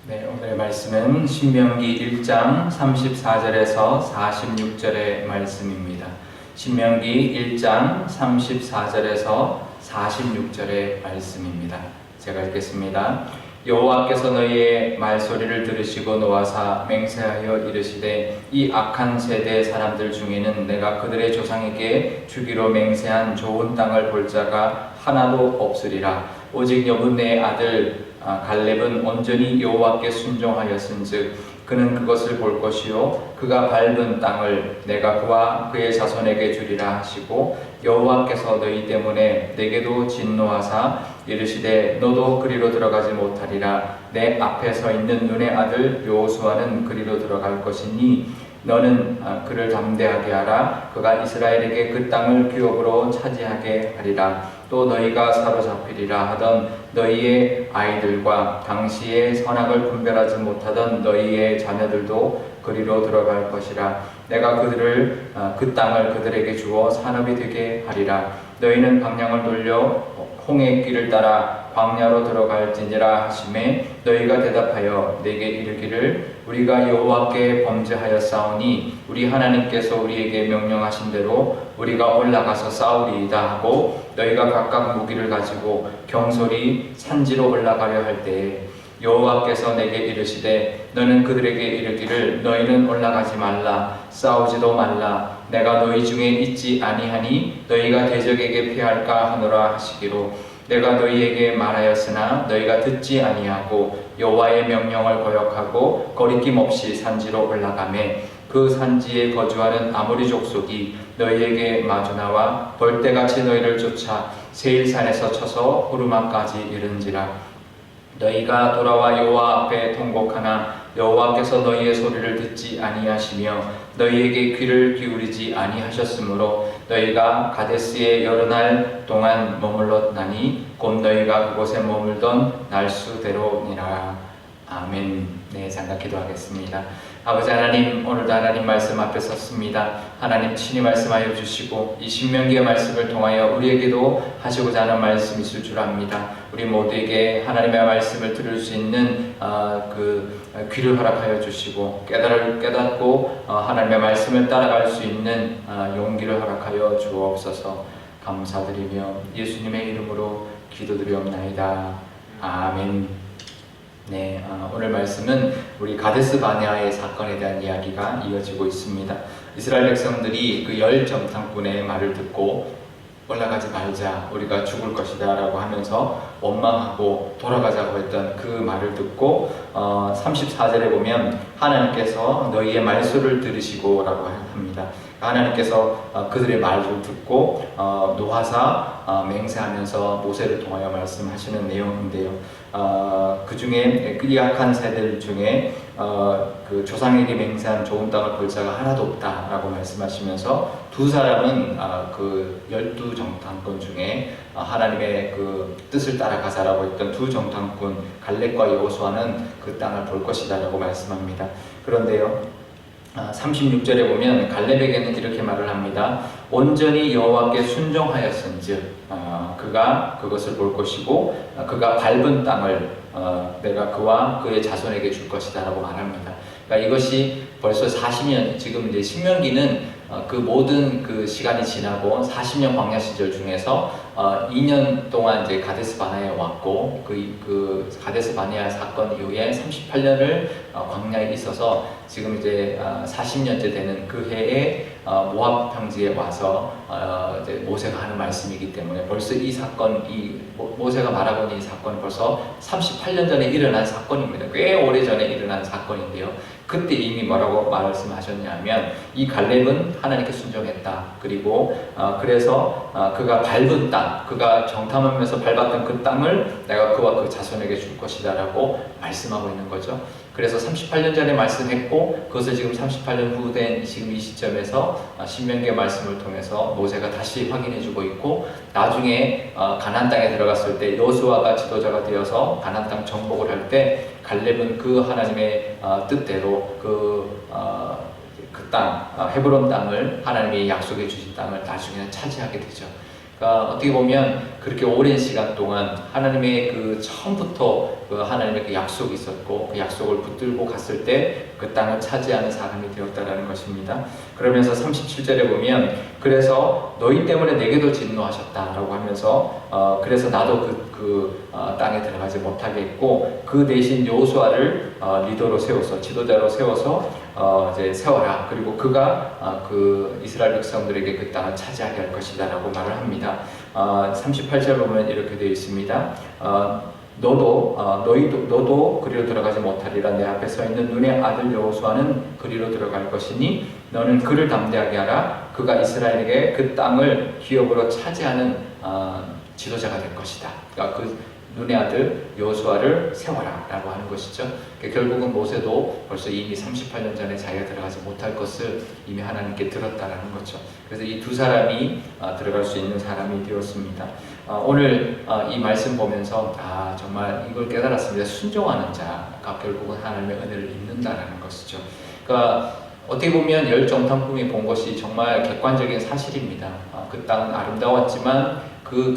네, 오늘의 말씀은 신명기 1장 34절에서 46절의 말씀입니다. 신명기 1장 34절에서 46절의 말씀입니다. 제가 읽겠습니다. 여호와께서 너희의 말소리를 들으시고 노하사 맹세하여 이르시되 이 악한 세대의 사람들 중에는 내가 그들의 조상에게 주기로 맹세한 좋은 땅을 볼 자가 하나도 없으리라. 오직 여분의 아들 갈렙은 온전히 여호와께 순종하였은즉 그는 그것을 볼 것이요 그가 밟은 땅을 내가 그와 그의 자손에게 주리라 하시고 여호와께서 너희 때문에 내게도 진노하사 이르시되 너도 그리로 들어가지 못하리라. 내 앞에 서 있는 눈의 아들 여호수아는 그리로 들어갈 것이니 너는 그를 담대하게 하라. 그가 이스라엘에게 그 땅을 기업으로 차지하게 하리라. 또 너희가 사로잡히리라 하던 너희의 아이들과 당시의 선악을 분별하지 못하던 너희의 자녀들도 그리로 들어갈 것이라. 내가 그 땅을 그들에게 주어 산업이 되게 하리라. 너희는 방향을 돌려 홍해 길을 따라 광야로 들어갈지니라 하시매 너희가 대답하여 내게 이르기를 우리가 여호와께 범죄하였사오니 우리 하나님께서 우리에게 명령하신 대로 우리가 올라가서 싸우리이다 하고 너희가 각각 무기를 가지고 경솔히 산지로 올라가려 할 때에 여호와께서 내게 이르시되 너는 그들에게 이르기를 너희는 올라가지 말라 싸우지도 말라 내가 너희 중에 있지 아니하니 너희가 대적에게 피할까 하노라 하시기로 내가 너희에게 말하였으나 너희가 듣지 아니하고 여호와의 명령을 거역하고 거리낌 없이 산지로 올라가매 그 산지에 거주하는 아모리 족속이 너희에게 마주 나와 벌떼같이 너희를 쫓아 세일산에서 쳐서 호르마까지 이른지라. 너희가 돌아와 여호와 앞에 통곡하나 여호와께서 너희의 소리를 듣지 아니하시며 너희에게 귀를 기울이지 아니하셨으므로 너희가 가데스에 여러 날 동안 머물렀나니 곧 너희가 그곳에 머물던 날수대로니라. 아멘. 네, 잠깐 기도하겠습니다. 아버지 하나님, 오늘도 하나님 말씀 앞에 섰습니다. 하나님 친히 말씀하여 주시고 이 신명기의 말씀을 통하여 우리에게도 하시고자 하는 말씀이 있을 줄 압니다. 우리 모두에게 하나님의 말씀을 들을 수 있는 귀를 허락하여 주시고 깨닫고 하나님의 말씀을 따라갈 수 있는 용기를 허락하여 주옵소서. 감사드리며 예수님의 이름으로 기도드리옵나이다. 아멘. 네, 오늘 말씀은 우리 가데스 바네아의 사건에 대한 이야기가 이어지고 있습니다. 이스라엘 백성들이 그 열 정탐꾼의 말을 듣고 올라가지 말자, 우리가 죽을 것이다 라고 하면서 원망하고 돌아가자고 했던 그 말을 듣고 34절에 보면 하나님께서 너희의 말소를 들으시고 라고 합니다. 하나님께서 그들의 말을 듣고 노하사 맹세하면서 모세를 통하여 말씀하시는 내용인데요. 그 중에 그 약한 세대들 중에 그 조상에게 맹세한 좋은 땅을 볼 자가 하나도 없다라고 말씀하시면서 두 사람은 그 12정탐꾼 중에 하나님의 그 뜻을 따라가자라고 했던 두 정탐꾼 갈렙과 여호수아는 그 땅을 볼 것이다라고 말씀합니다. 그런데요, 36절에 보면 갈렙에게는 이렇게 말을 합니다. 온전히 여호와께 순종하였은즉 그가 그것을 볼 것이고 그가 밟은 땅을 내가 그와 그의 자손에게 줄 것이다 라고 말합니다. 그러니까 이것이 벌써 40년, 지금 이제 신명기는 그 모든 그 시간이 지나고 40년 광야 시절 중에서 2년 동안 이제 가데스 바네아에 왔고 그 가데스 바네아 사건 이후에 38년을 광야에 있어서 지금 이제 40년째 되는 그 해에 모압 평지에 와서 이제 모세가 하는 말씀이기 때문에 벌써 이 사건, 모세가 말하고 있는 이 사건은 벌써 38년 전에 일어난 사건입니다. 꽤 오래 전에 일어난 사건인데요. 그때 이미 뭐라고 말씀하셨냐면 이 갈렙은 하나님께 순종했다. 그리고 그래서 그가 밟은 땅, 그가 정탐하면서 밟았던 그 땅을 내가 그와 그 자손에게 줄 것이다 라고 말씀하고 있는 거죠. 그래서 38년 전에 말씀했고 그것을 지금 38년 후 된 지금 이 시점에서 신명기의 말씀을 통해서 모세가 다시 확인해주고 있고 나중에 가나안 땅에 들어갔을 때 여호수아가 지도자가 되어서 가나안 땅 정복을 할 때 갈렙은 그 하나님의 뜻대로 그 땅, 헤브론 땅을 하나님이 약속해 주신 땅을 나중에 차지하게 되죠. 그러니까 어떻게 보면 그렇게 오랜 시간 동안 하나님의 그 처음부터 그 하나님의 그 약속이 있었고 그 약속을 붙들고 갔을 때 그 땅을 차지하는 사람이 되었다라는 것입니다. 그러면서 37절에 보면 그래서 너희 때문에 내게도 진노하셨다라고 하면서 그래서 나도 그 땅에 들어가지 못하게 했고 그 대신 여호수아를 리더로 세워서 지도자로 세워서 이제 세워라. 그리고 그가 그 이스라엘 백성들에게 그 땅을 차지하게 할 것이다라고 말을 합니다. 38절 보면 이렇게 되어 있습니다. 너도 그리로 들어가지 못하리라. 내 앞에 서 있는 눈의 아들 여호수아는 그리로 들어갈 것이니 너는 그를 담대하게 하라. 그가 이스라엘에게 그 땅을 기업으로 차지하는 지도자가 될 것이다. 그러니까 그 눈의 아들 여호수아를 세워라 라고 하는 것이죠. 결국은 모세도 벌써 이미 38년 전에 자기가 들어가지 못할 것을 이미 하나님께 들었다라는 거죠. 그래서 이 두 사람이 들어갈 수 있는 사람이 되었습니다. 오늘 이 말씀 보면서 정말 이걸 깨달았습니다. 순종하는 자가 결국은 하나님의 은혜를 입는다라는 것이죠. 그러니까 어떻게 보면 열 정탐꾼이 본 것이 정말 객관적인 사실입니다. 그 땅은 아름다웠지만 그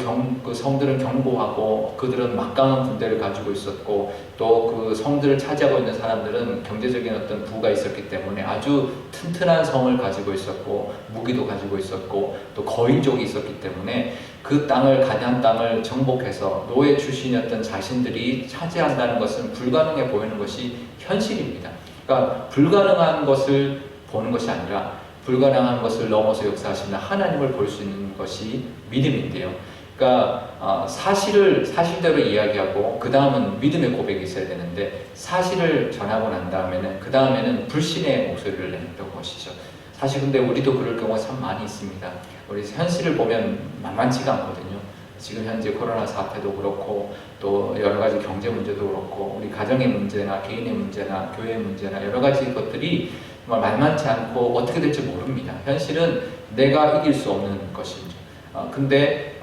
성들은 견고하고 그들은 막강한 군대를 가지고 있었고 또 그 성들을 차지하고 있는 사람들은 경제적인 어떤 부가 있었기 때문에 아주 튼튼한 성을 가지고 있었고 무기도 가지고 있었고 또 거인족이 있었기 때문에 그 땅을 가나안 땅을 정복해서 노예 출신이었던 자신들이 차지한다는 것은 불가능해 보이는 것이 현실입니다. 그러니까 불가능한 것을 보는 것이 아니라 불가능한 것을 넘어서 역사하시는 하나님을 볼 수 있는 것이 믿음인데요. 그러니까 사실대로 이야기하고 그 다음은 믿음의 고백이 있어야 되는데 사실을 전하고 난 다음에는 그 다음에는 불신의 목소리를 내는 것이죠. 사실 근데 우리도 그럴 경우가 참 많이 있습니다. 우리 현실을 보면 만만치가 않거든요. 지금 현재 코로나 사태도 그렇고 또 여러 가지 경제 문제도 그렇고 우리 가정의 문제나 개인의 문제나 교회의 문제나 여러 가지 것들이 정말 만만치 않고 어떻게 될지 모릅니다. 현실은 내가 이길 수 없는 것이죠. 근데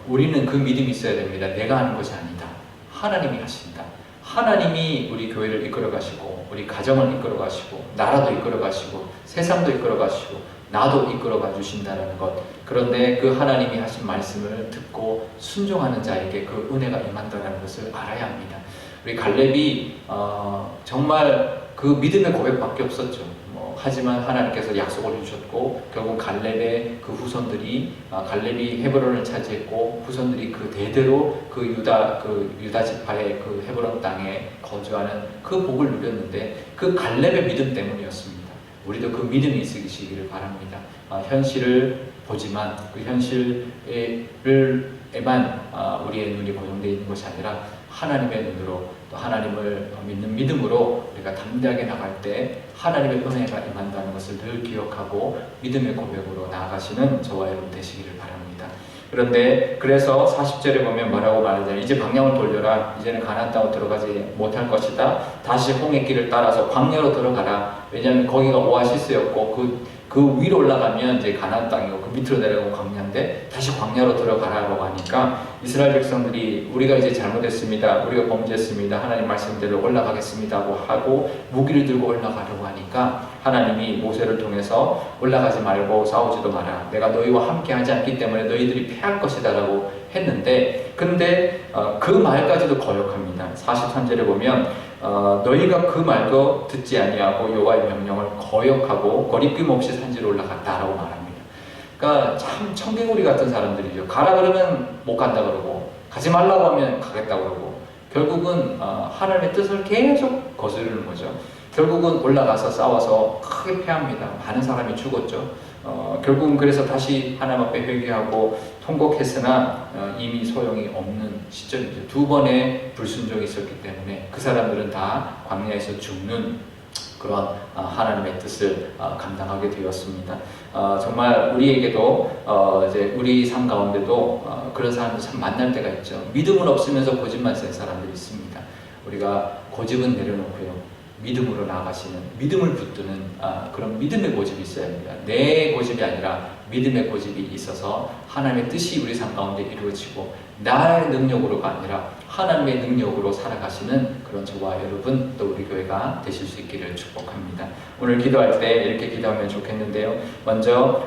우리는 그 믿음이 있어야 됩니다. 내가 하는 것이 아니다. 하나님이 하신다. 하나님이 우리 교회를 이끌어 가시고 우리 가정을 이끌어 가시고 나라도 이끌어 가시고 세상도 이끌어 가시고 나도 이끌어가 주신다는 것. 그런데 그 하나님이 하신 말씀을 듣고 순종하는 자에게 그 은혜가 임한다는 것을 알아야 합니다. 우리 갈렙이 정말 그 믿음의 고백밖에 없었죠. 하지만 하나님께서 약속을 주셨고 결국 갈렙의 그 후손들이 갈렙이 헤브론을 차지했고 후손들이 그 대대로 그 유다 지파의 그 헤브론 땅에 거주하는 그 복을 누렸는데 그 갈렙의 믿음 때문이었습니다. 우리도 그 믿음이 있으시기를 바랍니다. 현실을 보지만 그 현실에만 우리의 눈이 고정되어 있는 것이 아니라 하나님의 눈으로 또 하나님을 믿는 믿음으로 우리가 담대하게 나갈 때 하나님의 은혜가 임한다는 것을 늘 기억하고 믿음의 고백으로 나아가시는 저와 여러분 되시기를 바랍니다. 그런데 그래서 40절에 보면 뭐라고 말하잖아요. 이제 방향을 돌려라. 이제는 가나안 땅으로 들어가지 못할 것이다. 다시 홍해 길을 따라서 광야로 들어가라. 왜냐하면 거기가 오아시스였고 그 위로 올라가면 이제 가나안 땅이고 그 밑으로 내려가면 광야인데 다시 광야로 들어가라고 하니까 이스라엘 백성들이 우리가 이제 잘못했습니다. 우리가 범죄했습니다. 하나님 말씀대로 올라가겠습니다 하고 무기를 들고 올라가려고 하니까 하나님이 모세를 통해서 올라가지 말고 싸우지도 마라. 내가 너희와 함께 하지 않기 때문에 너희들이 패할 것이다 라고 했는데 근데 그 말까지도 거역합니다. 43절에 보면 너희가 그 말도 듣지 아니하고 여호와의 명령을 거역하고 거리낌 없이 산지로 올라갔다라고 말합니다. 그러니까 참 청개구리 같은 사람들이죠. 가라 그러면 못 간다 그러고 가지 말라고 하면 가겠다 그러고 결국은 하나님의 뜻을 계속 거스르는 거죠. 결국은 올라가서 싸워서 크게 패합니다. 많은 사람이 죽었죠. 결국은 그래서 다시 하나님 앞에 회개하고 통곡했으나 이미 소용이 없는 시점이죠. 두 번의 불순종이 있었기 때문에 그 사람들은 다 광야에서 죽는 그런 하나님의 뜻을 감당하게 되었습니다. 정말 우리에게도 이제 우리 삶 가운데도 그런 사람들 참 만날 때가 있죠. 믿음은 없으면서 고집만 센 사람들이 있습니다. 우리가 고집은 내려놓고요. 믿음으로 나아가시는 믿음을 붙드는 그런 믿음의 고집이 있어야 합니다. 내 고집이 아니라 믿음의 고집이 있어서 하나님의 뜻이 우리 삶 가운데 이루어지고 나의 능력으로가 아니라 하나님의 능력으로 살아가시는 그런 저와 여러분 또 우리 교회가 되실 수 있기를 축복합니다. 오늘 기도할 때 이렇게 기도하면 좋겠는데요. 먼저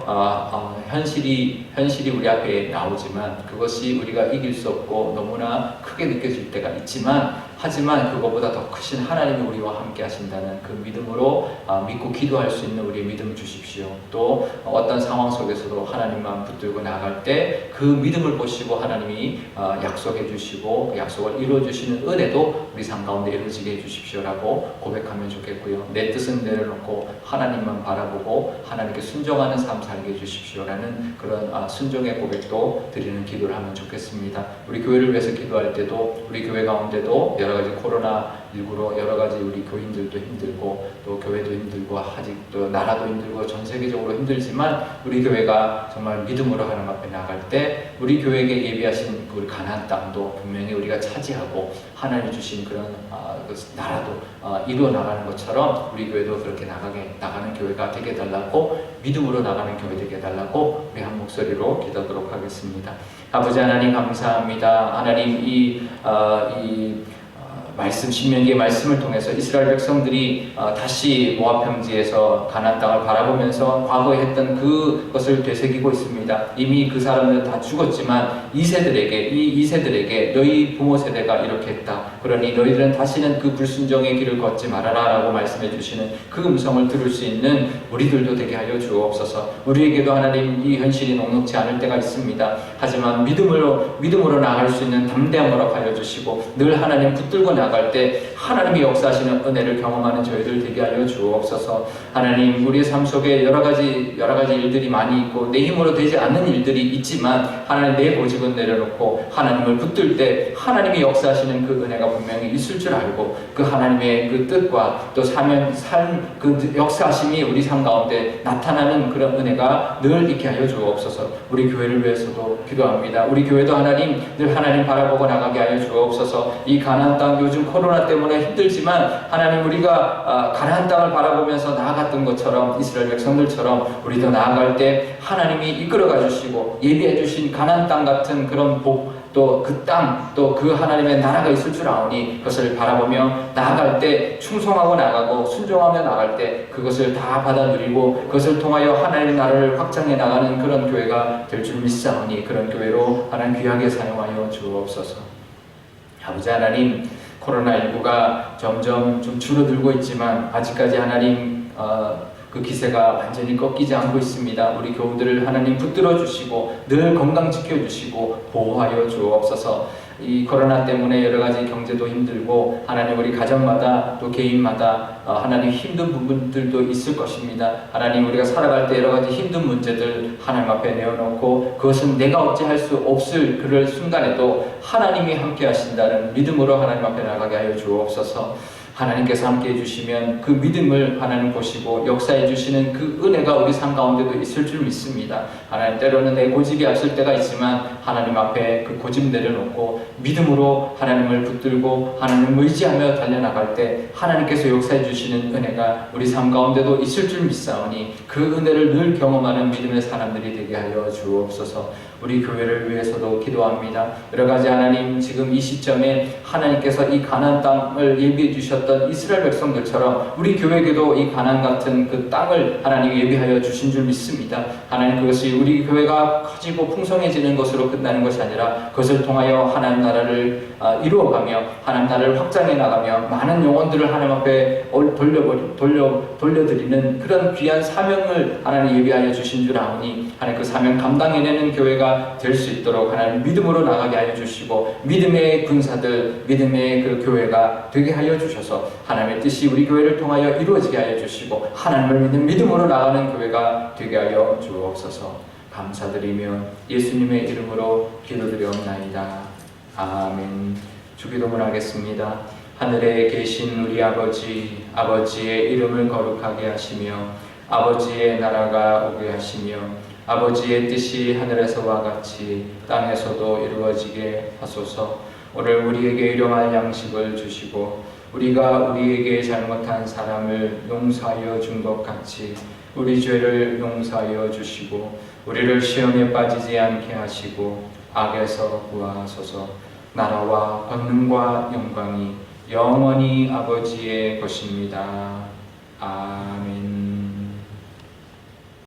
현실이 우리 앞에 나오지만 그것이 우리가 이길 수 없고 너무나 크게 느껴질 때가 있지만 하지만 그것보다 더 크신 하나님이 우리와 함께 하신다는 그 믿음으로 믿고 기도할 수 있는 우리의 믿음 주십시오. 또 어떤 상황 속에서도 하나님만 붙들고 나아갈 때 그 믿음을 보시고 하나님이 약속해 주시고 약속을 이루어 주시는 은혜도 우리 삶 가운데 이루어지게 해 주십시오라고 고백하면 좋겠고요. 내 뜻은 내려놓고 하나님만 바라보고 하나님께 순종하는 삶 살게 해 주십시오라는 그런 순종의 고백도 드리는 기도를 하면 좋겠습니다. 우리 교회를 위해서 기도할 때도 우리 교회 가운데도 여러 가지 코로나19로 여러 가지 우리 교인들도 힘들고 또 교회도 힘들고 아직도 나라도 힘들고 전 세계적으로 힘들지만 우리 교회가 정말 믿음으로 하나님 앞에 나갈 때 우리 교회에게 예비하신 그 가나안 땅도 분명히 우리가 차지하고 하나님이 주신 그런 그 나라도 이루어 나가는 것처럼 우리 교회도 그렇게 나가는 교회가 되게 달라고 믿음으로 나가는 교회 되게 달라고 우리 한 목소리로 기도하도록 하겠습니다. 아버지 하나님 감사합니다. 하나님 이 말씀 신명기의 말씀을 통해서 이스라엘 백성들이 다시 모압 평지에서 가나안 땅을 바라보면서 과거에 했던 그것을 되새기고 있습니다. 이미 그 사람들은 다 죽었지만 이 세대들에게 너희 부모 세대가 이렇게 했다. 그러니 너희들은 다시는 그 불순종의 길을 걷지 말아라 라고 말씀해 주시는 그 음성을 들을 수 있는 우리들도 되게 하여 주옵소서. 우리에게도 하나님 이 현실이 녹록지 않을 때가 있습니다. 하지만 믿음으로 나아갈 수 있는 담대함을 허락하여 주시고 늘 하나님 붙들고 나갈 때 하나님이 역사하시는 은혜를 경험하는 저희들 되게 하여 주옵소서. 하나님 우리의 삶 속에 여러 가지 일들이 많이 있고 내 힘으로 되지 않는 일들이 있지만 하나님 내 고집은 내려놓고 하나님을 붙들 때 하나님이 역사하시는 그 은혜가 분명히 있을 줄 알고 그 하나님의 그 뜻과 또 그 역사하심이 우리 삶 가운데 나타나는 그런 은혜가 늘 있게 하여 주옵소서. 우리 교회를 위해서도 기도합니다. 우리 교회도 하나님 늘 하나님 바라보고 나가게 하여 주옵소서. 이 가나안 땅 요즘 코로나 때문에 힘들지만 하나님 우리가 가나안 땅을 바라보면서 나아갔던 것처럼 이스라엘 백성들처럼 우리도 나아갈 때 하나님이 이끌어가 주시고 예비해 주신 가나안 땅 같은 그런 복 또 그 땅 또 그 하나님의 나라가 있을 줄 아오니 그것을 바라보며 나아갈 때 충성하고 나가고 순종하며 나갈 때 그것을 다 받아 누리고 그것을 통하여 하나님의 나라를 확장해 나가는 그런 교회가 될 줄 믿사오니 그런 교회로 하나님 귀하게 사용하여 주옵소서. 아버지 하나님 코로나19가 점점 좀 줄어들고 있지만 아직까지 하나님 그 기세가 완전히 꺾이지 않고 있습니다. 우리 교우들을 하나님 붙들어 주시고 늘 건강 지켜주시고 보호하여 주옵소서. 이 코로나 때문에 여러 가지 경제도 힘들고 하나님 우리 가정마다 또 개인마다 하나님 힘든 부분들도 있을 것입니다. 하나님 우리가 살아갈 때 여러 가지 힘든 문제들 하나님 앞에 내어놓고 그것은 내가 어찌할 수 없을 그럴 순간에도 하나님이 함께 하신다는 믿음으로 하나님 앞에 나가게 하여 주옵소서. 하나님께서 함께 해주시면 그 믿음을 하나님 보시고 역사해 주시는 그 은혜가 우리 삶 가운데도 있을 줄 믿습니다. 하나님 때로는 내 고집이 앞설 때가 있지만 하나님 앞에 그 고집 내려놓고 믿음으로 하나님을 붙들고 하나님을 의지하며 달려나갈 때 하나님께서 역사해 주시는 은혜가 우리 삶 가운데도 있을 줄 믿사오니 그 은혜를 늘 경험하는 믿음의 사람들이 되게 하여 주옵소서. 우리 교회를 위해서도 기도합니다. 여러 가지 하나님 지금 이 시점에 하나님께서 이 가나안 땅을 예비해 주셨던 이스라엘 백성들처럼 우리 교회에게도 이 가나안 같은 그 땅을 하나님 예비하여 주신 줄 믿습니다. 하나님 그것이 우리 교회가 커지고 풍성해지는 것으로 끝나는 것이 아니라 그것을 통하여 하나님 나라를 이루어가며 하나님 나라를 확장해 나가며 많은 영혼들을 하나님 앞에 돌려드리는 그런 귀한 사명을 하나님 예비하여 주신 줄 아오니 하나님 그 사명 감당해내는 교회가 될 수 있도록 하나님 믿음으로 나가게 하여 주시고 믿음의 군사들 믿음의 그 교회가 되게 하여 주셔서 하나님의 뜻이 우리 교회를 통하여 이루어지게 하여 주시고 하나님을 믿는 믿음으로 나가는 교회가 되게 하여 주옵소서. 감사드리며 예수님의 이름으로 기도드리옵나이다. 아멘. 주기도문 하겠습니다. 하늘에 계신 우리 아버지, 아버지의 이름을 거룩하게 하시며 아버지의 나라가 오게 하시며 아버지의 뜻이 하늘에서와 같이 땅에서도 이루어지게 하소서. 오늘 우리에게 일용할 양식을 주시고 우리가 우리에게 잘못한 사람을 용서하여 준 것 같이 우리 죄를 용서하여 주시고 우리를 시험에 빠지지 않게 하시고 악에서 구하소서. 나라와 권능과 영광이 영원히 아버지의 것입니다. 아멘.